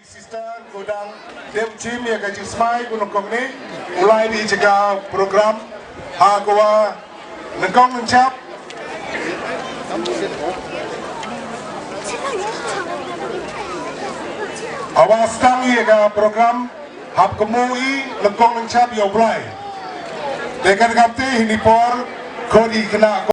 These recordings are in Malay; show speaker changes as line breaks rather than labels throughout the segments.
Sister Godang Dem Chim ya kajing smai gunung ni mulai dijaga program Hagwa Nengkong Nencap awas tang ya program Hab Kemui Nengkong Nencap ya mulai dekat kapte ini por kodi kena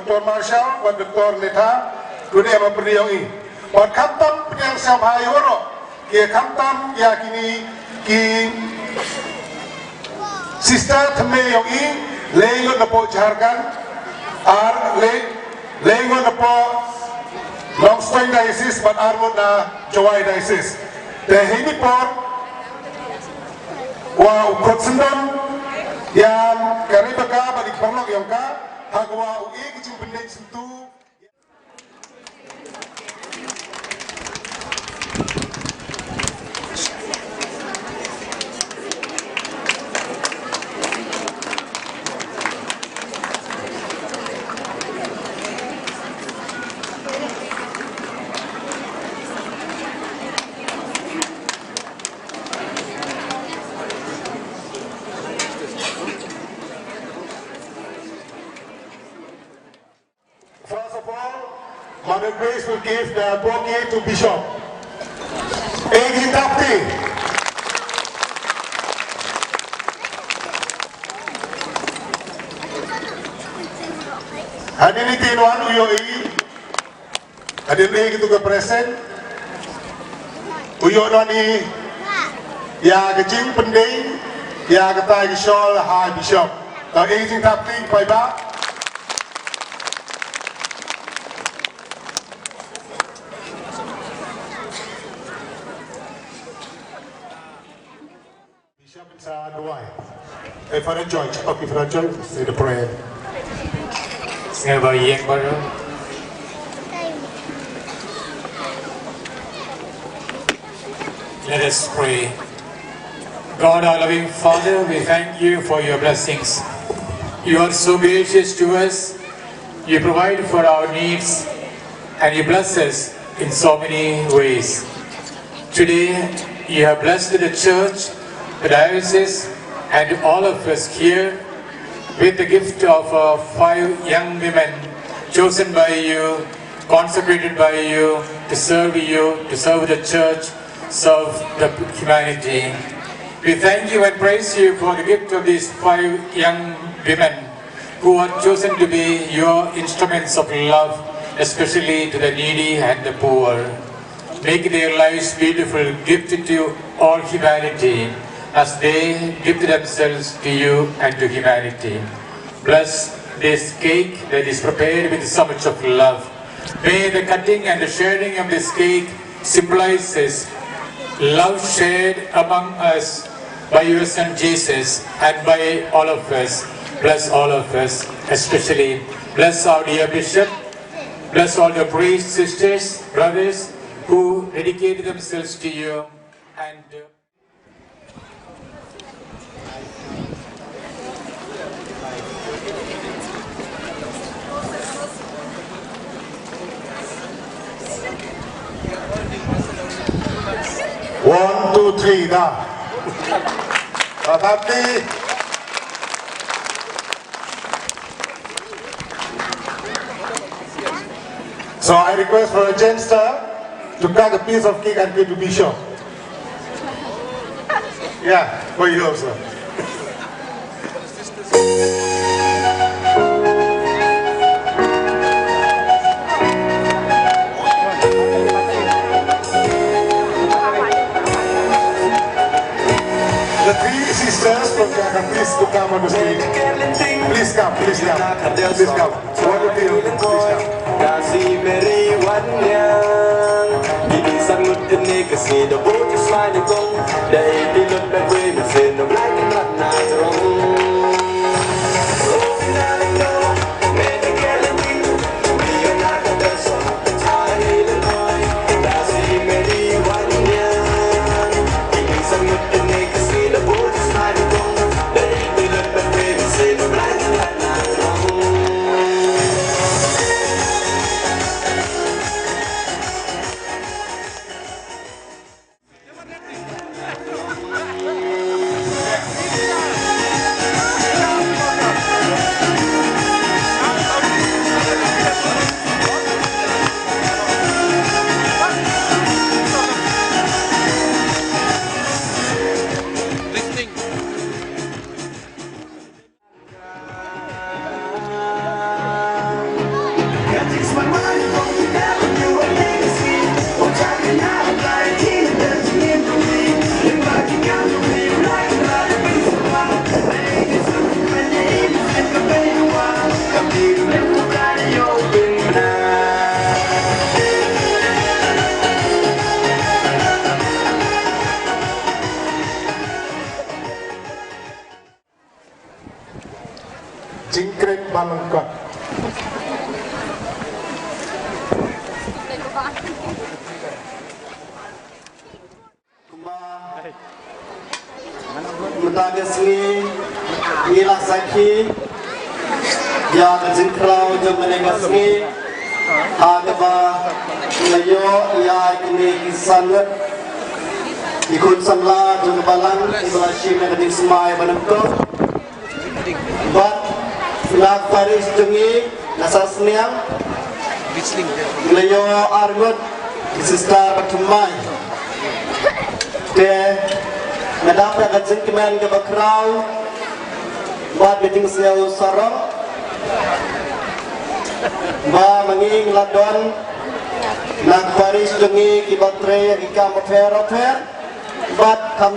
Dr. Marshall dan Dr. Neta dunia berdiri buat kantam yang sampai orang kia kantam ya kini ki sister teme yang ini lengon napo jargan ar lengon napo Longstreet diocese but armut na JOWAI diocese dan ini por wa ukut sendon yang karibaka balik perlok yang ka Hagwa ui kecil benda sentuh. Mother Grace will give the bouquet to Bishop. Egi Tapti. Hadirin tinuan uyoi. Hadirin itu ke present. Uyoi nani ya kecing pending ya kata Gishol High Bishop. Tahu Egi Tapti Paiba. Hey, Father George, okay, Father George, say the prayer.
Let us pray. God, our loving Father, we thank you for your blessings. You are so gracious to us. You provide for our needs and you bless us in so many ways. Today, you have blessed the church, the diocese, and all of us here with the gift of 5 young women chosen by you, consecrated by you, to serve the church, serve the humanity. We thank you and praise you for the gift of these 5 young women who are chosen to be your instruments of love, especially to the needy and the poor. Make their lives beautiful, gifted to all humanity as they give themselves to you and to humanity. Bless this cake that is prepared with so much of love. May the cutting and the sharing of this cake symbolizes love shared among us by your Son Jesus and by all of us. Bless all of us, especially bless our dear Bishop, bless all the priests, sisters, brothers who dedicated themselves to you and
One, two, three, now. Happy. So I request for a gangster to cut a piece of cake and give to Bishop. Yeah, for you also. The 3 sisters from Jakarta, please to come on the stage. Please come, please come. Please come. What do you feel? Please come.
Kasih beri wanyang Gini sangut ini kasih dah bocah selain kong Dari tilut berwe mesin dah belakang nak terong
Jingkring balangkot.
Mentagas ni lah sakhi ya kejengkrau jom menegas ni agaba layo ya kini kisangat ikut samla jom balang ibalashi megading semai banamko bat nak Parish tungi nasasniang layo argut sista patumai ke Nadap yang kajeng kemen ke bakrau buat meeting siau sarang ba manging ladon nak Parish tungi ki batre ika mofer bat kam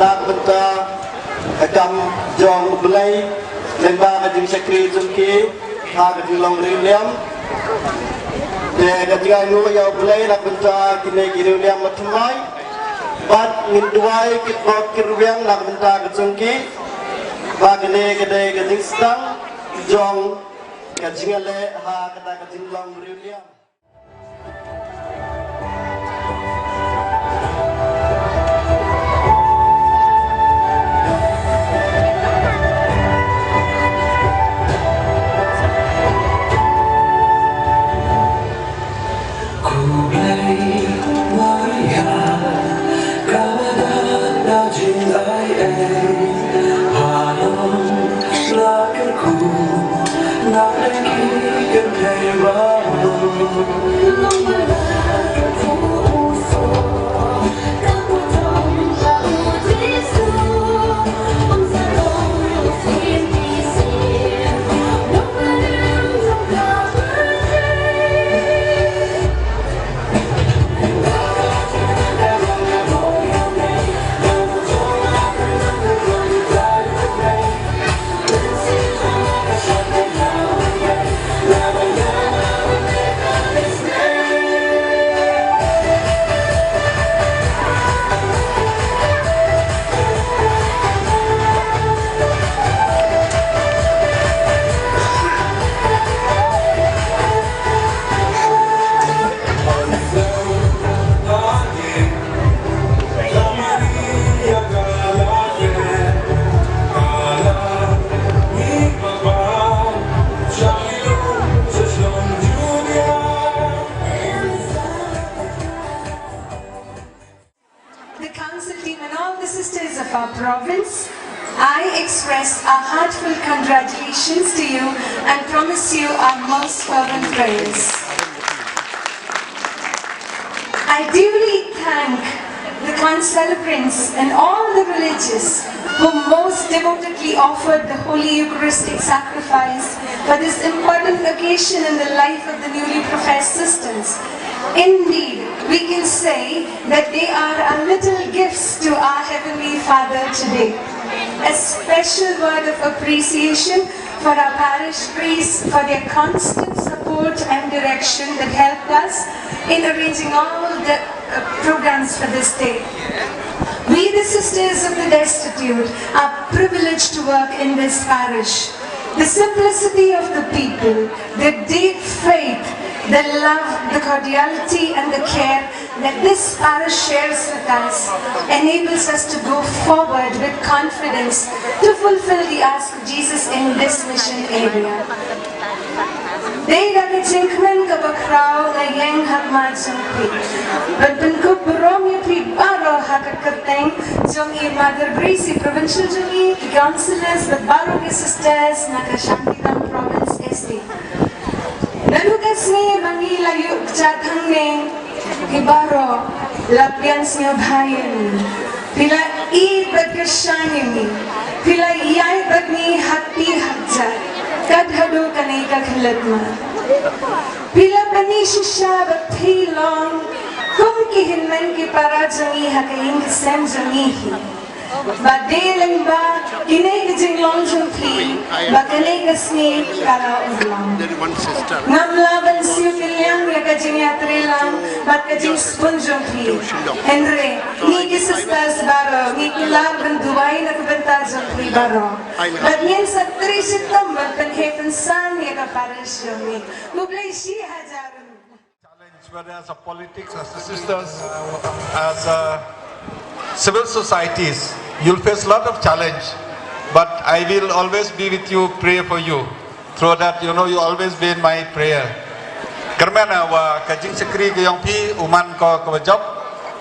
nak benta kam jong belai dan ba kajeng sekri jengki ha kajeng long riliam de kajeng nu yau belai nak benta kini riliam matumai bat nginduai kitbot kirwiang nak benta kejengki và cái này cái chính stang jong cái chính lệ ha cái chính long riu
province, I express our heartfelt congratulations to you and promise you our most fervent prayers. I duly thank the concelebrants and all the religious who most devotedly offered the Holy Eucharistic sacrifice for this important occasion in the life of the newly professed sisters. Indeed, we can say that they are our little gifts to our Heavenly Father today. A special word of appreciation for our parish priests for their constant support and direction that helped us in arranging all the programs for this day. We, the Sisters of the Destitute, are privileged to work in this parish. The simplicity of the people, the deep faith, the love, the cordiality and the care that this parish shares with us enables us to go forward with confidence to fulfill the ask of Jesus in this mission area. They that it's increment of a crowd, a young have mad some quick. But when good Baromi Pete Baro had a curtain, Jongi Mother Greasy, provincial Jongi, the councillors, the Baroki sisters, Nakashantiram province SD. Nalugas ni Manila yuk jatang ni Ibaro, Lapians niya bayan. Pila ibad kasyani ni, pila iyaibad ni hati hajat. Kadhado kanay kakhilat mo. Pila panisya siya batilong kung kihinman ki para jangi hakayin kisem jangihi. Badilang ba kinay kajing long jangki ba kanay kasni kara ulang. Ngamlaban siya kilyang ya kajing yatri lang bat kajing spun jangki. Henry, ni kisistas baro, ni kilar banduay na kabanta jangki baro. Bat niyan sa trisitom bat panhepan san ya kaparish jangi. Mublay siya hajaran.
Challenge, whether as a politics, as a sisters, as a civil societies, you'll face a lot of challenge, but I will always be with you, pray for you. Through that, you know, you always be in my prayer. Karena wa kajing sekri kayong pi uman ko kawajop.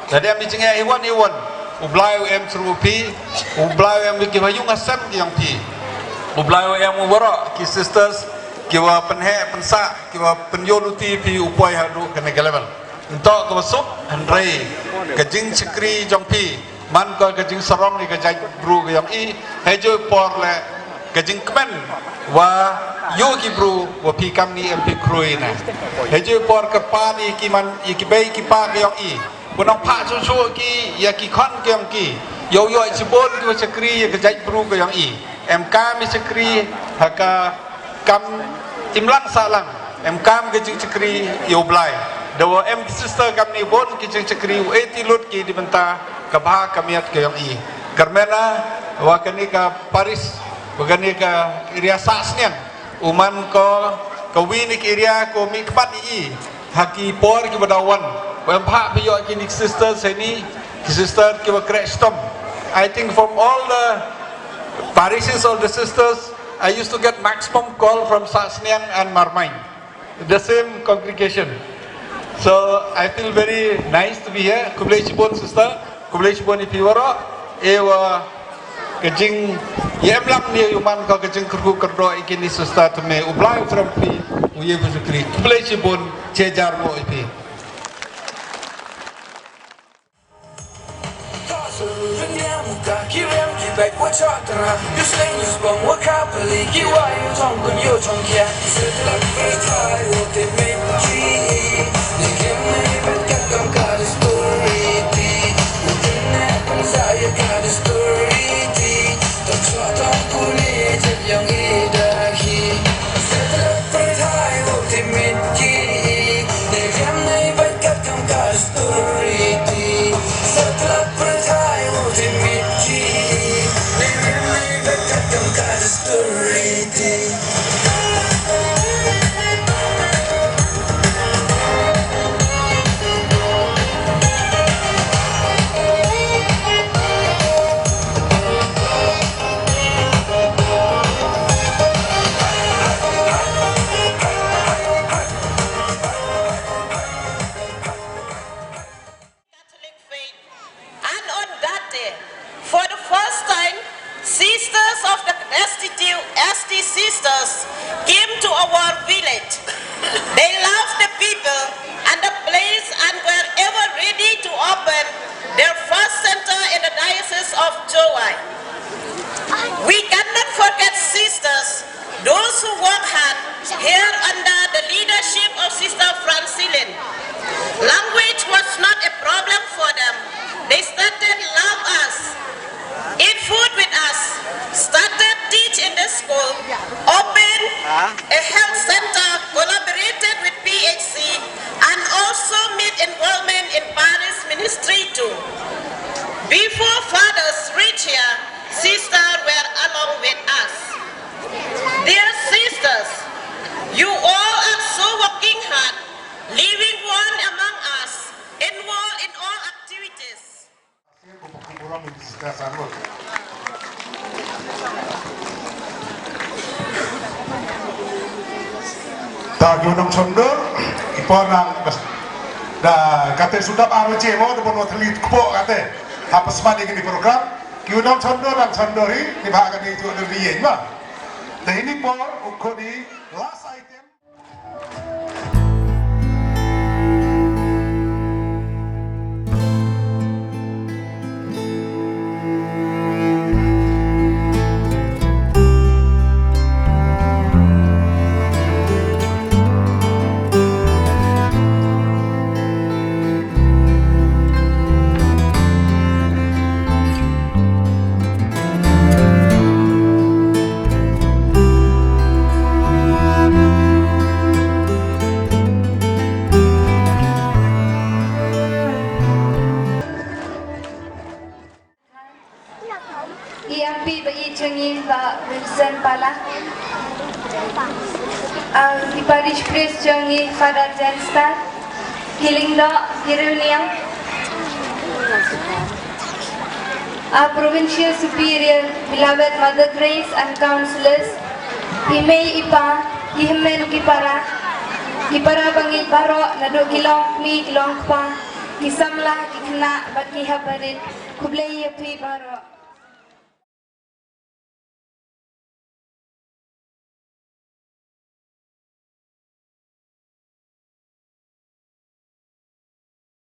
Jadi am bijingnya iwan ublai em through pi, ublai em kibayung asam kayong pi, ublai em uwara ki sisters kiwa penhe pensa kiwa penyoluti pi upai hadu kena level. Untuk kawasuk Andre kajing sekri jong pi man ko kajing sarong ni kajing bru kayong i hejo por le kajing kemen wa yo ki bru wa pi kam ni MP krui na hejo por kerpa ni ki man ki bei ki pa kayong i punong pa chu chu ki ya ki khon kayong ki yo yo chibon ki sekri ya kajing bru kayong i MK mi sekri haka kam imlang salang MK kajing sekri yo blai dawa em sister kam ni bon ki sekri eti lut ki dibenta kabah kamiat kayong i karena wa kani ka Parish Bukan ni ke area Sasnian. Uman ko kawinik area ko mikpat i haki por ki badawan. Bampak piyo ki sisters ini sister ki Crackstom. I think from all the parishes of the sisters, I used to get maximum call from Sasnian and Marmain, the same congregation. So I feel very nice to be here. Kublai Chibon sister, Kublai Chibon ipiwaro, ewa kejing yemlam ni uman ko kejing kerku kerdo ikini sister teme ublai trampi uye buzukri. Kublai Chibon cejar mo ipi.
Sisters came to our village. They loved the people and the place and were ever ready to open their first center in the Diocese of JOWAI. We cannot forget sisters, those who work hard here under the leadership of Sister Francine. Language was not a problem for them. They started love us, eat food with us, started teach in the school, opened a health center, collaborated with PHC, and also made involvement in Parish ministry too. Before fathers reached here, sisters were along with us. Dear sisters, you all are so working hard, living one among us, involved in all activities.
Tak yunam condor, iponang da kate sudah baru cemo, tu pun telit kubo kate. Apa semua di program, yunam condor dan condori di bahagian itu ada liye mah. Dan ini pun ukur di last item.
Iampi bayi cengi ba Vincent Pala. Di Parish Priest cengi Father Jenstar. Healing do Hiruniang. Provincial Superior, beloved Mother Grace and Counselors. Himay ipa, himen kipara. Kipara bangil baro nado gilong mi gilong pa. Kisamla kikna bat kihabarit. Kublay yapi baro.